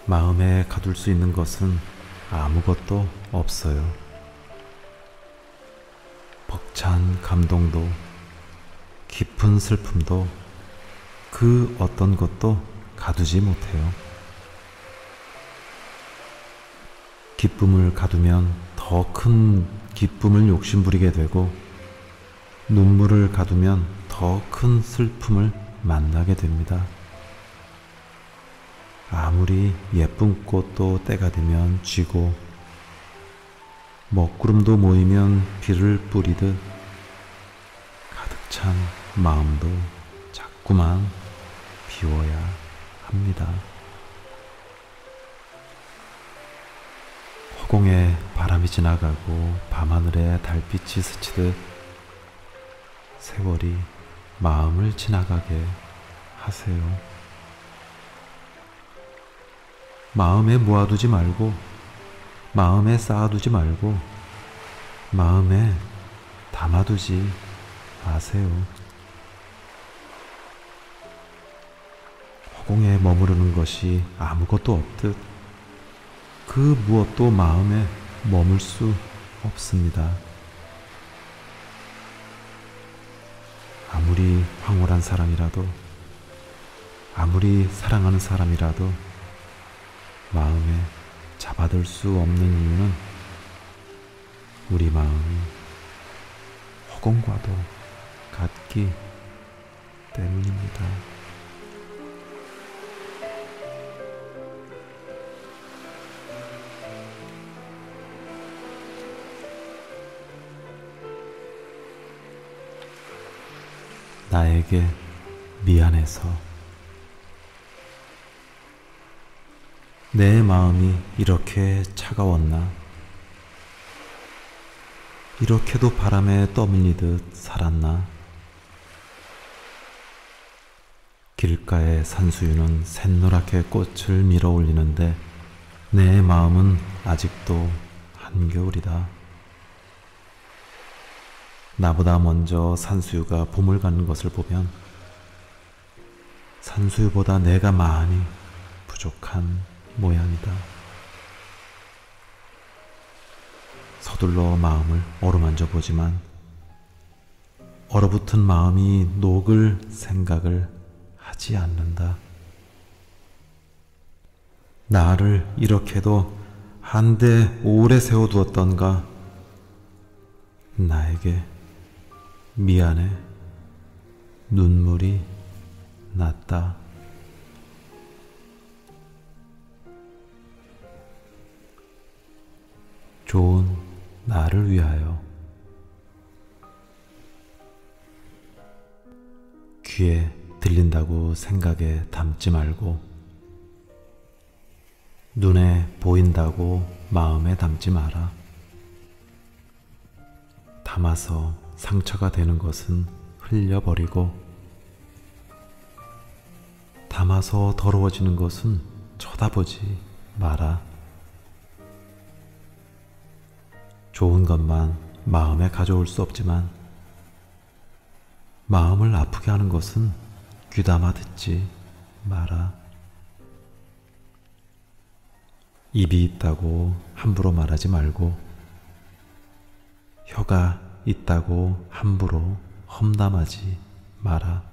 마음에 가둘 수 있는 것은 아무것도 없어요. 벅찬 감동도, 깊은 슬픔도, 그 어떤 것도 가두지 못해요. 기쁨을 가두면 더 큰 기쁨을 욕심부리게 되고, 눈물을 가두면 더 큰 슬픔을 만나게 됩니다. 아무리 예쁜 꽃도 때가 되면 쥐고, 먹구름도 모이면 비를 뿌리듯 가득 찬 마음도 자꾸만 비워야 합니다. 허공에 바람이 지나가고 밤하늘에 달빛이 스치듯 세월이 마음을 지나가게 하세요. 마음에 모아두지 말고, 마음에 쌓아두지 말고, 마음에 담아두지 마세요. 허공에 머무르는 것이 아무것도 없듯 그 무엇도 마음에 머물 수 없습니다. 아무리 황홀한 사람이라도, 아무리 사랑하는 사람이라도 마음에 잡아둘 수 없는 이유는 우리 마음이 허공과도 같기 때문입니다. 나에게 미안해서 내 마음이 이렇게 차가웠나? 이렇게도 바람에 떠밀리듯 살았나? 길가의 산수유는 샛노랗게 꽃을 밀어 올리는데 내 마음은 아직도 한겨울이다. 나보다 먼저 산수유가 봄을 가는 것을 보면 산수유보다 내가 많이 부족한 모양이다. 서둘러 마음을 어루만져 보지만 얼어붙은 마음이 녹을 생각을 하지 않는다. 나를 이렇게도 한데 오래 세워두었던가. 나에게 미안해. 눈물이 났다. 좋은 나를 위하여. 귀에 들린다고 생각에 담지 말고, 눈에 보인다고 마음에 담지 마라. 담아서 상처가 되는 것은 흘려버리고, 담아서 더러워지는 것은 쳐다보지 마라. 좋은 것만 마음에 가져올 수 없지만, 마음을 아프게 하는 것은 귀담아 듣지 마라. 입이 있다고 함부로 말하지 말고, 혀가 있다고 함부로 험담하지 마라.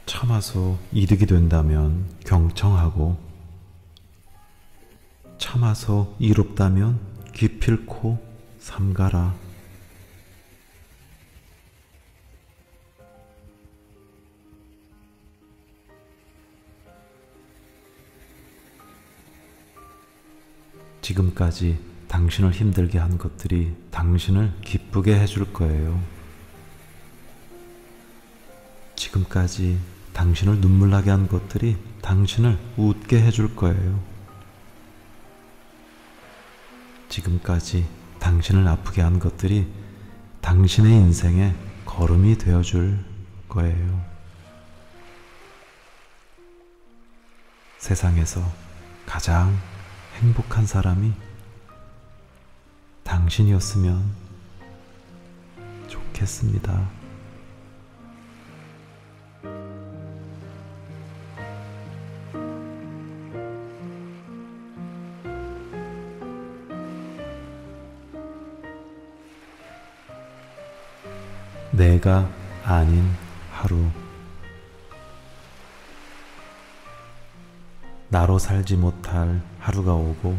참아서 이득이 된다면 경청하고, 참아서 이롭다면 기필코 삼가라. 지금까지 당신을 힘들게 한 것들이 당신을 기쁘게 해줄 거예요. 지금까지 당신을 눈물 나게 한 것들이 당신을 웃게 해줄 거예요. 지금까지 당신을 아프게 한 것들이 당신의 인생의 걸음이 되어줄 거예요. 세상에서 가장 행복한 사람이 당신이었으면 좋겠습니다. 내가 아닌 하루. 나로 살지 못할 하루가 오고,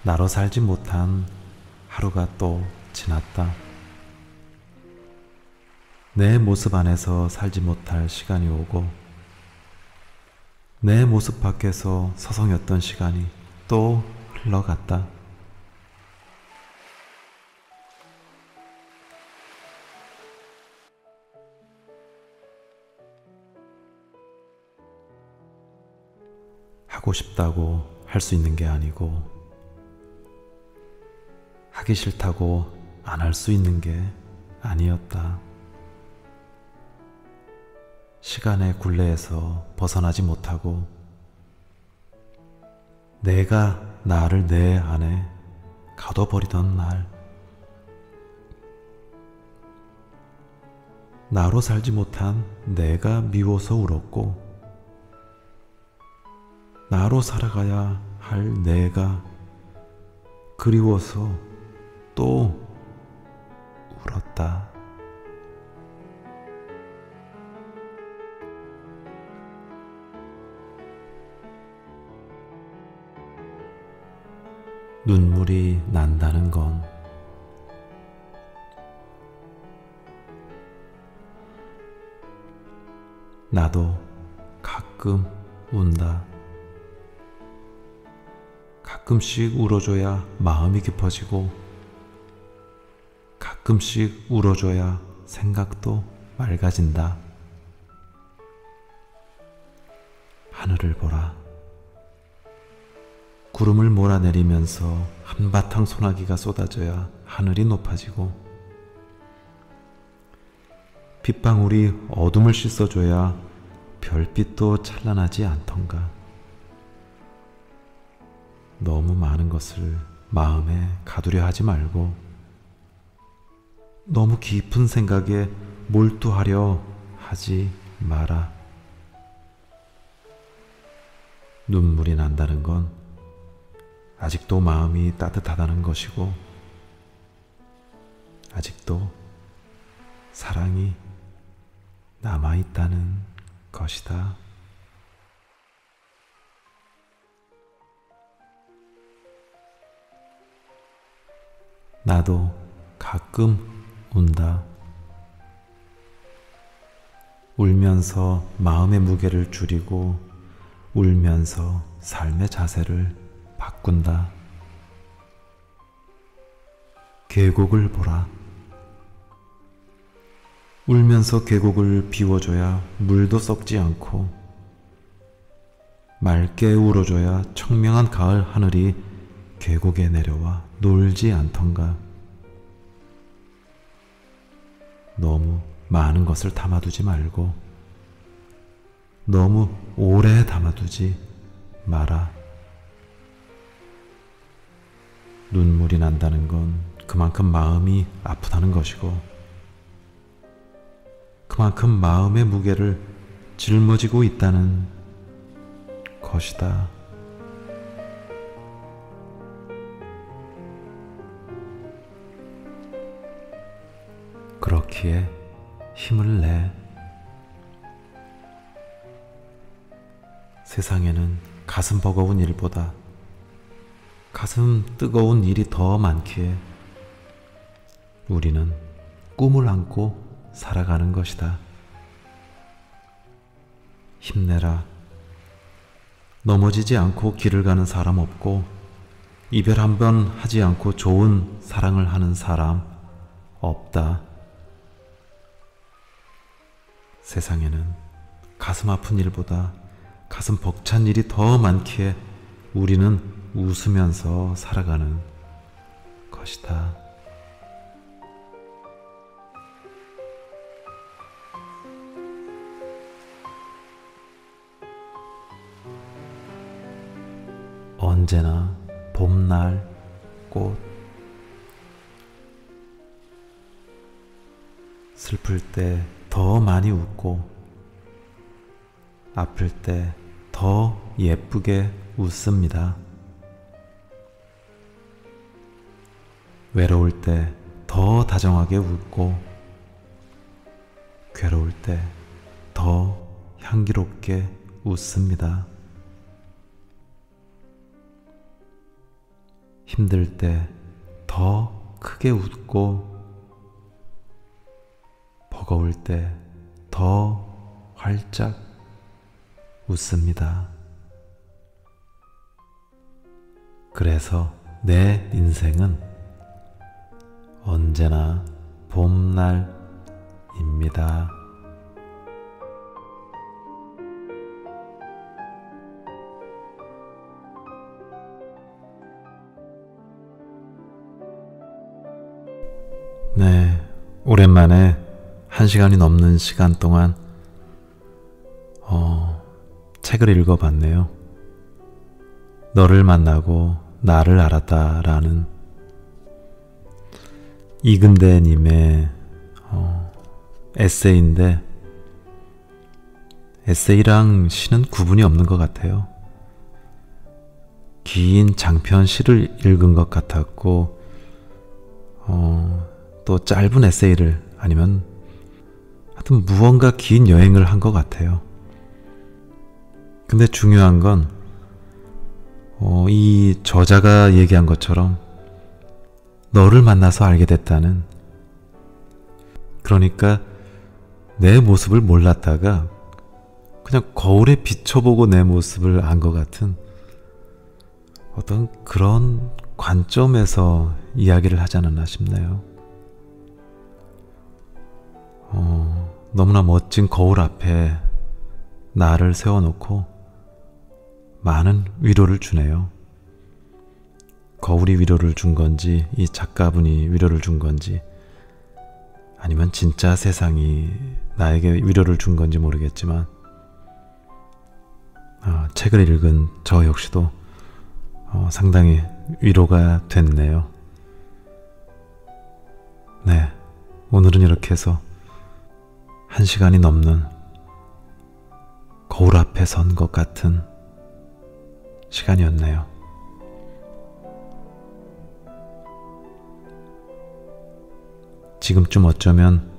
나로 살지 못한 하루가 또 지났다. 내 모습 안에서 살지 못할 시간이 오고, 내 모습 밖에서 서성였던 시간이 또 흘러갔다. 하고 싶다고 할 수 있는 게 아니고, 하기 싫다고 안 할 수 있는 게 아니었다. 시간의 굴레에서 벗어나지 못하고, 내가 나를 내 안에 가둬버리던 날, 나로 살지 못한 내가 미워서 울었고, 나로 살아가야 할 내가 그리워서 또 울었다. 눈물이 난다는 건 나도 가끔 운다. 가끔씩 울어줘야 마음이 깊어지고, 가끔씩 울어줘야 생각도 맑아진다. 하늘을 보라. 구름을 몰아내리면서 한바탕 소나기가 쏟아져야 하늘이 높아지고, 빗방울이 어둠을 씻어줘야 별빛도 찬란하지 않던가. 너무 많은 것을 마음에 가두려 하지 말고, 너무 깊은 생각에 몰두하려 하지 마라. 눈물이 난다는 건 아직도 마음이 따뜻하다는 것이고, 아직도 사랑이 남아있다는 것이다. 나도 가끔 운다. 울면서 마음의 무게를 줄이고 울면서 삶의 자세를 바꾼다. 계곡을 보라. 울면서 계곡을 비워줘야 물도 썩지 않고 맑게 울어줘야 청명한 가을 하늘이 계곡에 내려와 놀지 않던가. 너무 많은 것을 담아두지 말고 너무 오래 담아두지 마라. 눈물이 난다는 건 그만큼 마음이 아프다는 것이고 그만큼 마음의 무게를 짊어지고 있다는 것이다. 그렇기에 힘을 내. 세상에는 가슴 버거운 일보다 가슴 뜨거운 일이 더 많기에 우리는 꿈을 안고 살아가는 것이다. 힘내라. 넘어지지 않고 길을 가는 사람 없고 이별 한 번 하지 않고 좋은 사랑을 하는 사람 없다. 세상에는 가슴 아픈 일보다 가슴 벅찬 일이 더 많기에 우리는 웃으면서 살아가는 것이다. 언제나 봄날 꽃. 슬플 때 더 많이 웃고 아플 때 더 예쁘게 웃습니다. 외로울 때 더 다정하게 웃고 괴로울 때 더 향기롭게 웃습니다. 힘들 때 더 크게 웃고 버거울 때 더 활짝 웃습니다. 그래서 내 인생은 언제나 봄날입니다. 네, 오랜만에 1시간이 넘는 시간 동안 책을 읽어봤네요. 너를 만나고 나를 알았다라는 이근대님의 에세이인데 에세이랑 시는 구분이 없는 것 같아요. 긴 장편 시를 읽은 것 같았고 또 짧은 에세이를 아니면 하여튼 무언가 긴 여행을 한 것 같아요. 근데 중요한 건 이 저자가 얘기한 것처럼 너를 만나서 알게 됐다는, 그러니까 내 모습을 몰랐다가 그냥 거울에 비춰보고 내 모습을 안 것 같은 어떤 그런 관점에서 이야기를 하지 않았나 싶네요. 너무나 멋진 거울 앞에 나를 세워놓고 많은 위로를 주네요. 거울이 위로를 준 건지 이 작가분이 위로를 준 건지 아니면 진짜 세상이 나에게 위로를 준 건지 모르겠지만 책을 읽은 저 역시도 상당히 위로가 됐네요. 네, 오늘은 이렇게 해서 1시간이 넘는 거울 앞에 선 것 같은 시간이었네요. 지금쯤 어쩌면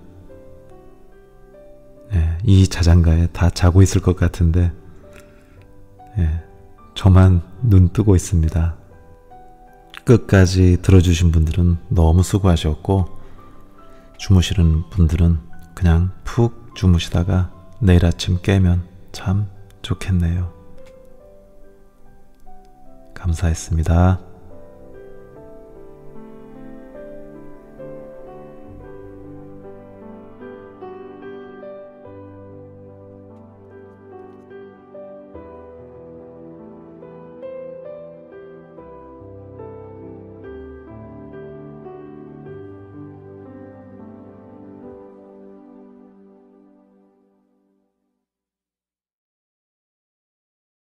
이 자장가에 다 자고 있을 것 같은데 저만 눈 뜨고 있습니다. 끝까지 들어주신 분들은 너무 수고하셨고 주무시는 분들은 그냥 푹 주무시다가 내일 아침 깨면 참 좋겠네요. 감사했습니다.